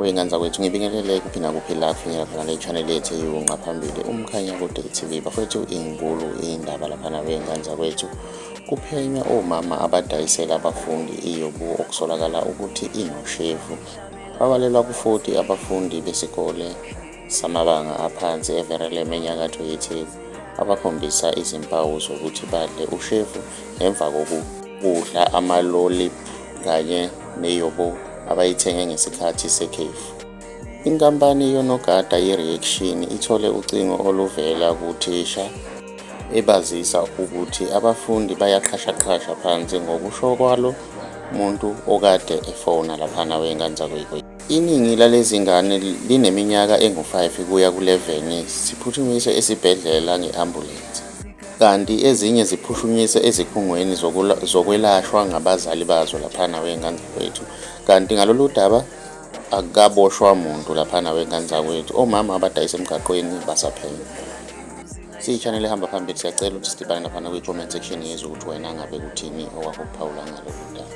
wey'ngane zakwethu, ngibingelele kuphi nakuphi la kufinyela khona le channel yethu ngaphambili umkhanya kude TV. Bafethu inkulu indaba laphana wey'ngane zakwethu. Kuphenywa omama abadayisele abafundi iyobo okusolakala ukuthi inoshevu. Babalelwa ku-40 abafundi besikole samabanga aphansi varelum enyakatho yetheku abakhombisa izimpawu zokuthi badle ushevu ngemva kokudla amalolip kanye neyobo abayithenge ngesikhathi sekhefu. Inkampani yonogada ye-reaction ithole ucingo oluvela kuthisha ebazisa ukuthi abafundi bayaqhashaqhasha phansi ngokusho kwalo muntu okade efona laphana wey'ngane zakwethu. Iningi lalezi ngane lineminyaka engu-5 kuya ku-11, siphuthunyiswe esibhedlela nge-ambulensi, kanti ezinye ziphuthunyiswe ezikhungweni zokwelashwa ngabazali bazo laphana wey'ngane zakwethu. Kanti ngalolu daba akukaboshwa muntu laphana wey'ngane zakwethu. Omama abadayisa emgaqweni basaphenywa. Siyi-channel ehamba phambili, siyacela ukuthi sidibane laphana kwi-comment section yezwe ukuthi wena ngabe kuthini owakho ukuphawula ngalolu daba.